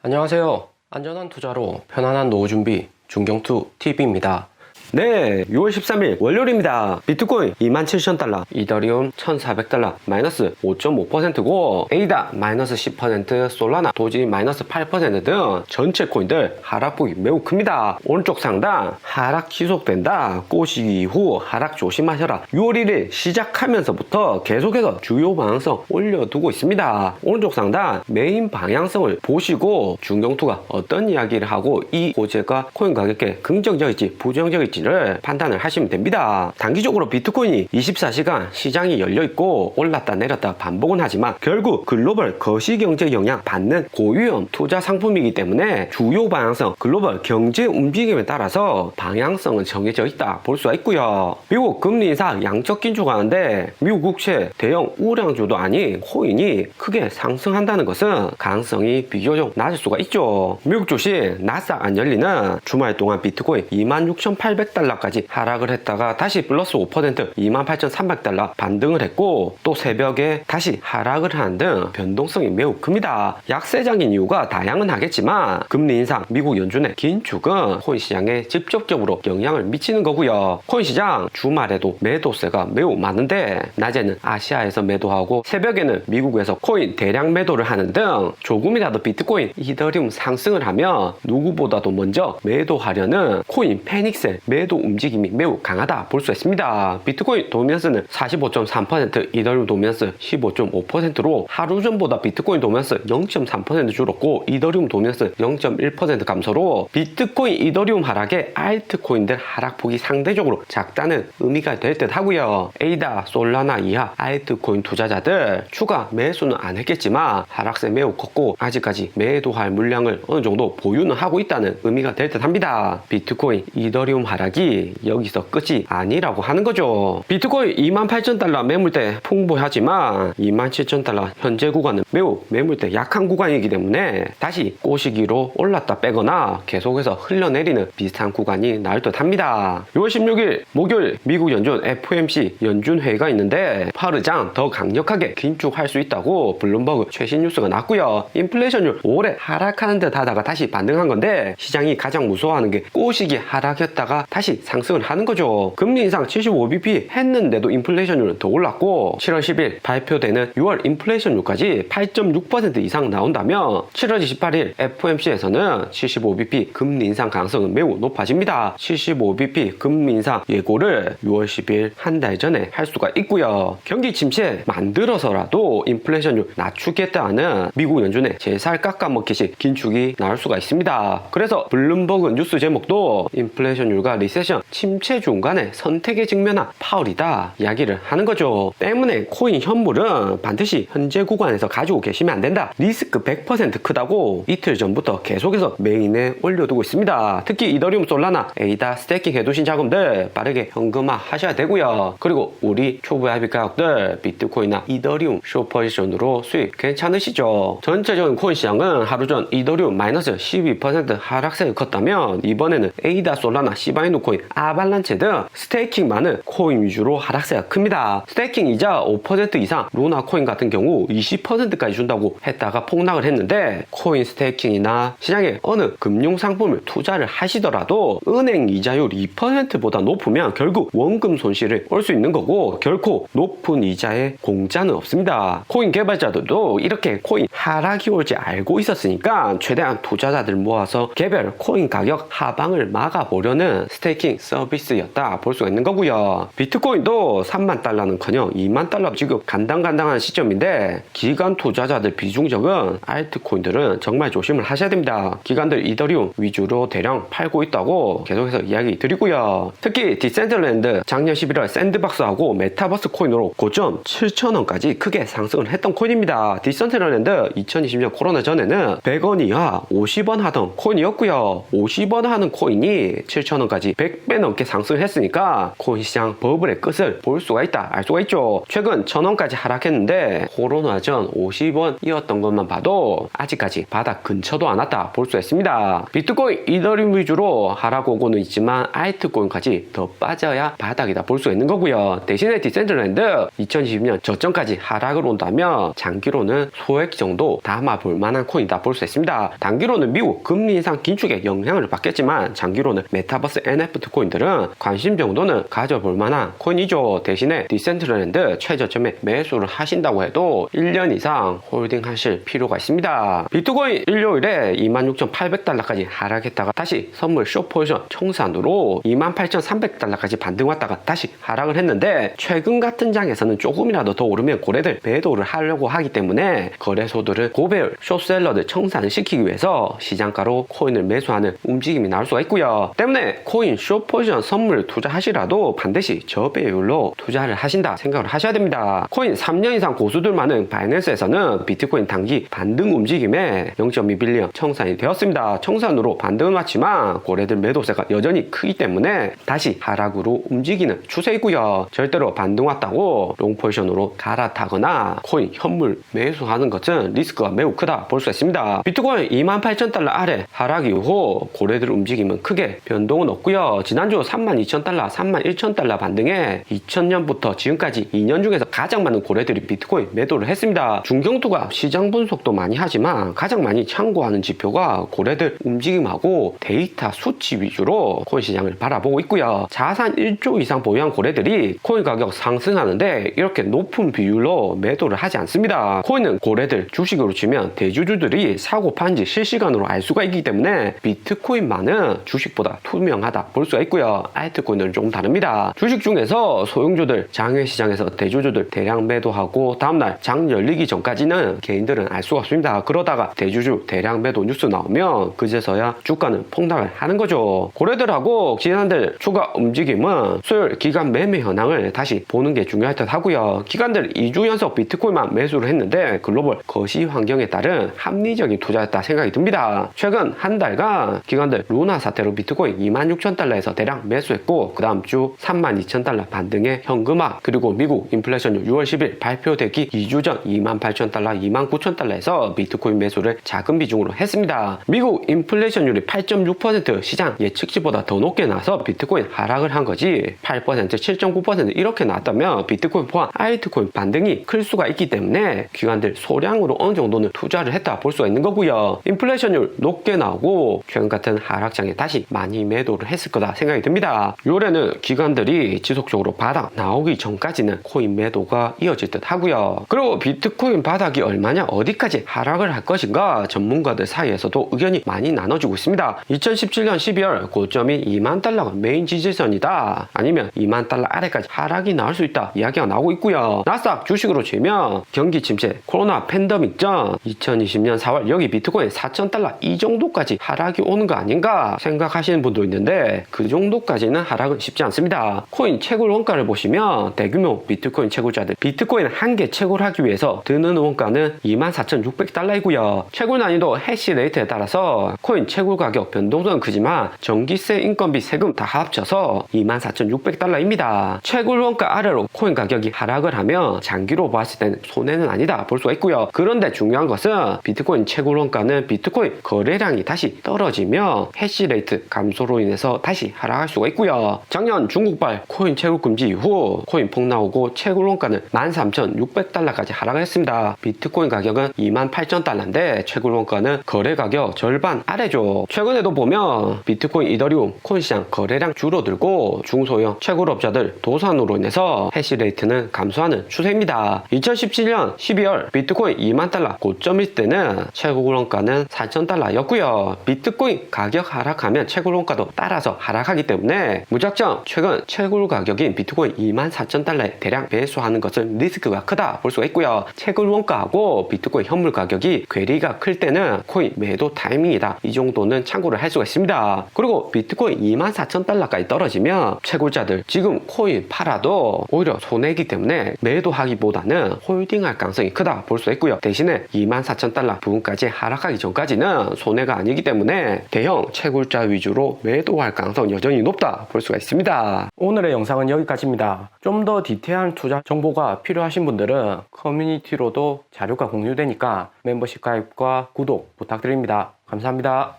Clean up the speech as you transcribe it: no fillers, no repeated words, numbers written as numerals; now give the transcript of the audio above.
안녕하세요. 안전한 투자로 편안한 노후 준비 중경투 TV입니다. 네, 6월 13일 월요일입니다. 비트코인 27,000달러, 이더리움 1,400달러, 마이너스 5.5%고, 에이다 마이너스 10%, 솔라나, 도지 마이너스 8% 등 전체 코인들 하락폭이 매우 큽니다. 오른쪽 상단 하락 지속된다. 꼬시기 이후 하락 조심하셔라. 6월 1일 시작하면서부터 계속해서 주요 방향성 올려두고 있습니다. 오른쪽 상단 메인 방향성을 보시고 중경투가 어떤 이야기를 하고 이 호재가 코인 가격에 긍정적일지 부정적일지 판단을 하시면 됩니다. 단기적으로 비트코인이 24시간 시장이 열려있고 올랐다 내렸다 반복은 하지만 결국 글로벌 거시경제 영향 받는 고위험 투자 상품이기 때문에 주요 방향성 글로벌 경제 움직임에 따라서 방향성은 정해져 있다 볼 수가 있고요. 미국 금리 인상 양적 긴축 가는데 미국 국채 대형 우량주도 아닌 코인이 크게 상승한다는 것은 가능성이 비교적 낮을 수가 있죠. 미국 주식 나스닥 안 열리는 주말 동안 비트코인 26,800달러까지 하락을 했다가 다시 플러스 5% 28,300달러 반등을 했고 또 새벽에 다시 하락을 하는 등 변동성이 매우 큽니다. 약세장인 이유가 다양은 하겠지만 금리 인상, 미국 연준의 긴축은 코인 시장에 직접적으로 영향을 미치는 거고요. 코인 시장 주말에도 매도세가 매우 많은데 낮에는 아시아에서 매도하고 새벽에는 미국에서 코인 대량 매도를 하는 등 조금이라도 비트코인, 이더리움 상승을 하면 누구보다도 먼저 매도하려는 코인 패닉셀 매도 움직임이 매우 강하다 볼 수 있습니다. 비트코인 도미넌스는 45.3%, 이더리움 도미넌스 15.5%로 하루 전보다 비트코인 도미넌스 0.3% 줄었고 이더리움 도미넌스 0.1% 감소로 비트코인, 이더리움 하락에 알트코인들 하락폭이 상대적으로 작다는 의미가 될 듯 하고요. 에이다, 솔라나 이하 알트코인 투자자들 추가 매수는 안 했겠지만 하락세 매우 컸고 아직까지 매도할 물량을 어느 정도 보유는 하고 있다는 의미가 될 듯 합니다. 비트코인, 이더리움 하락이 여기서 끝이 아니라고 하는 거죠. 비트코인 28,000달러 매물대 풍부하지만 27,000달러 현재 구간은 매우 매물대 약한 구간이기 때문에 다시 꼬시기로 올랐다 빼거나 계속해서 흘러내리는 비슷한 구간이 나올 듯 합니다. 6월 16일 목요일 미국 연준 FOMC 연준 회의가 있는데 파월 의장 더 강력하게 긴축할 수 있다고 블룸버그 최신 뉴스가 났고요. 인플레이션율 올해 하락하는 듯 하다가 다시 반등한 건데 시장이 가장 무서워하는 게 꼬시기 하락했다가 다시 상승을 하는 거죠. 금리 인상 75bp 했는데도 인플레이션율은 더 올랐고 7월 10일 발표되는 6월 인플레이션율까지 8.6% 이상 나온다면 7월 28일 FOMC에서는 75bp 금리 인상 가능성은 매우 높아집니다. 75bp 금리 인상 예고를 6월 10일 한 달 전에 할 수가 있고요. 경기 침체 만들어서라도 인플레이션율 낮추겠다는 미국 연준의 제살 깎아먹기식 긴축이 나올 수가 있습니다. 그래서 블룸버그 뉴스 제목도 인플레이션율과 리세션 침체 중간에 선택에 직면한 파월이다 이야기를 하는 거죠. 때문에 코인 현물은 반드시 현재 구간에서 가지고 계시면 안 된다. 리스크 100% 크다고 이틀 전부터 계속해서 메인에 올려두고 있습니다. 특히 이더리움, 솔라나, 에이다 스테이킹 해두신 자금들 빠르게 현금화 하셔야 되고요. 그리고 우리 초보 IB 가격들 비트코인이나 이더리움 숏포지션으로 수익 괜찮으시죠? 전체적인 코인 시장은 하루 전 이더리움 마이너스 12% 하락세가 컸다면 이번에는 에이다, 솔라나, 시바이누 코인, 아발란체 등 스테이킹 많은 코인 위주로 하락세가 큽니다. 스테이킹 이자 5% 이상 루나 코인 같은 경우 20%까지 준다고 했다가 폭락을 했는데 코인 스테이킹이나 시장에 어느 금융 상품을 투자를 하시더라도 은행 이자율 2%보다 높으면 결국 원금 손실을 올 수 있는 거고 결코 높은 이자에 공짜는 없습니다. 코인 개발자들도 이렇게 코인 하락이 올지 알고 있었으니까 최대한 투자자들 모아서 개별 코인 가격 하방을 막아보려는 스테이킹 서비스였다 볼 수가 있는 거고요. 비트코인도 3만 달러는커녕 2만 달러 지금 간당간당한 시점인데 기관 투자자들 비중적은 알트코인들은 정말 조심을 하셔야 됩니다. 기관들 이더리움 위주로 대량 팔고 있다고 계속해서 이야기 드리고요. 특히 디센트럴랜드 작년 11월 샌드박스하고 메타버스 코인으로 고점 7,000원까지 크게 상승을 했던 코인입니다. 디센트럴랜드 2020년 코로나 전에는 100원 이하 50원 하던 코인이었고요. 50원 하는 코인이 7,000원까지 100배 넘게 상승했으니까 코인 시장 버블의 끝을 볼 수가 있다, 알 수가 있죠. 최근 1000원까지 하락했는데 코로나 전 50원이었던 것만 봐도 아직까지 바닥 근처도 안 왔다 볼 수 있습니다. 비트코인, 이더리움 위주로 하락 오고는 있지만 알트코인까지 더 빠져야 바닥이다 볼 수 있는 거고요. 대신에 디센트럴랜드 2020년 저점까지 하락을 온다면 장기로는 소액 정도 담아볼 만한 코인이다 볼 수 있습니다. 단기로는 미국 금리 인상 긴축에 영향을 받겠지만 장기로는 메타버스 NFT 코인들은 관심 정도는 가져볼 만한 코인이죠. 대신에 디센트럴랜드 최저점에 매수를 하신다고 해도 1년 이상 홀딩하실 필요가 있습니다. 비트코인 일요일에 26,800달러까지 하락했다가 다시 선물 숏포지션 청산으로 28,300달러까지 반등 왔다가 다시 하락을 했는데 최근 같은 장에서는 조금이라도 더 오르면 고래들 매도를 하려고 하기 때문에 거래소들은 고배율 숏셀러들 청산시키기 위해서 시장가로 코인을 매수하는 움직임이 나올 수가 있고요. 때문에 코인 숏포지션 선물 투자하시라도 반드시 저배율로 투자를 하신다 생각을 하셔야 됩니다. 코인 3년 이상 고수들 많은 바이낸스에서는 비트코인 단기 반등 움직임에 0.2빌리언 청산이 되었습니다. 청산으로 반등은 왔지만 고래들 매도세가 여전히 크기 때문에 다시 하락으로 움직이는 추세이고요. 절대로 반등 왔다고 롱포지션으로 갈아타거나 코인 현물 매수하는 것은 리스크가 매우 크다 볼 수 있습니다. 비트코인 28,000달러 아래 하락 이후 고래들 움직임은 크게 변동은 없고요. 지난주 32,000달러, 31,000달러 반등에 2000년부터 지금까지 2년 중에서 가장 많은 고래들이 비트코인 매도를 했습니다. 중경투가 시장 분석도 많이 하지만 가장 많이 참고하는 지표가 고래들 움직임하고 데이터 수치 위주로 코인 시장을 바라보고 있고요. 자산 1조 이상 보유한 고래들이 코인 가격 상승하는데 이렇게 높은 비율로 매도를 하지 않습니다. 코인은 고래들 주식으로 치면 대주주들이 사고 판지 실시간으로 알 수가 있기 때문에 비트코인만은 주식보다 투명하다 볼 수가 있고요. 알트코인은 조금 다릅니다. 주식 중에서 소형주들 장외 시장에서 대주주들 대량 매도하고 다음날 장 열리기 전까지는 개인들은 알 수가 없습니다. 그러다가 대주주 대량 매도 뉴스 나오면 그제서야 주가는 폭락을 하는 거죠. 고래들하고 기관들 추가 움직임은 수요일 기간 매매 현황을 다시 보는 게 중요할 듯 하고요. 기관들 2주 연속 비트코인만 매수를 했는데 글로벌 거시 환경에 따른 합리적인 투자였다 생각이 듭니다. 최근 한 달간 기관들 루나 사태로 비트코인 26,000달러에서 대량 매수했고 그 다음 주 32,000달러 반등의 현금화 그리고 미국 인플레이션율 6월 10일 발표되기 2주 전 28,000달러, 29,000달러에서 비트코인 매수를 작은 비중으로 했습니다. 미국 인플레이션율이 8.6% 시장 예측치보다 더 높게 나서 비트코인 하락을 한 거지 8%, 7.9% 이렇게 나왔다면 비트코인 포함 알트코인 반등이 클 수가 있기 때문에 기관들 소량으로 어느 정도는 투자를 했다 볼 수가 있는 거고요. 인플레이션율 높게 나오고 최근 같은 하락장에 다시 많이 매도를 했을 거다 생각이 듭니다. 6월에는 기관들이 지속적으로 바닥 나오기 전까지는 코인 매도가 이어질 듯 하고요. 그리고 비트코인 바닥이 얼마냐 어디까지 하락을 할 것인가 전문가들 사이에서도 의견이 많이 나눠지고 있습니다. 2017년 12월 고점이 2만 달러가 메인 지지선이다 아니면 2만 달러 아래까지 하락이 나올 수 있다 이야기가 나오고 있고요. 나스닥 주식으로 치면 경기 침체 코로나 팬데믹 전 2020년 4월 여기 비트코인 4,000달러 이 정도까지 하락이 오는 거 아닌가 생각하시는 분도 있는데 그 정도까지는 하락은 쉽지 않습니다. 코인 채굴 원가를 보시면 대규모 비트코인 채굴자들 비트코인 한 개 채굴하기 위해서 드는 원가는 24,600달러이고요. 채굴 난이도 해시 레이트에 따라서 코인 채굴 가격 변동성은 크지만 전기세, 인건비, 세금 다 합쳐서 24,600달러입니다. 채굴 원가 아래로 코인 가격이 하락을 하면 장기로 봤을 때는 손해는 아니다 볼 수가 있고요. 그런데 중요한 것은 비트코인 채굴 원가는 비트코인 거래량이 다시 떨어지면 해시 레이트 감소로 인해서 다시 하락할 수가 있고요. 작년 중국발 코인 채굴 금지 이후 코인 폭 나오고 채굴 원가는 13,600달러까지 하락을 했습니다. 비트코인 가격은 28,000달러인데 채굴 원가는 거래 가격 절반 아래죠. 최근에도 보면 비트코인, 이더리움, 코인 시장 거래량 줄어들고 중소형 채굴업자들 도산으로 인해서 해시레이트는 감소하는 추세입니다. 2017년 12월 비트코인 2만 달러 고점일 때는 채굴 원가는 4,000달러였고요. 비트코인 가격 하락하면 채굴 원가도 따라서 하락하기 때문에 무작정 최근 채굴 가격인 비트코인 24,000달러에 대량 매수하는 것은 리스크가 크다 볼 수가 있고요. 채굴 원가하고 비트코인 현물 가격이 괴리가 클 때는 코인 매도 타이밍이다. 이 정도는 참고를 할 수가 있습니다. 그리고 비트코인 24,000달러까지 떨어지면 채굴자들 지금 코인 팔아도 오히려 손해이기 때문에 매도하기보다는 홀딩할 가능성이 크다 볼 수 있고요. 대신에 24,000달러 부분까지 하락하기 전까지는 손해가 아니기 때문에 대형 채굴자 위주로 매도할 나타날 가능성 여전히 높다 볼 수가 있습니다. 오늘의 영상은 여기까지입니다. 좀 더 디테일한 투자 정보가 필요하신 분들은 커뮤니티로도 자료가 공유되니까 멤버십 가입과 구독 부탁드립니다. 감사합니다.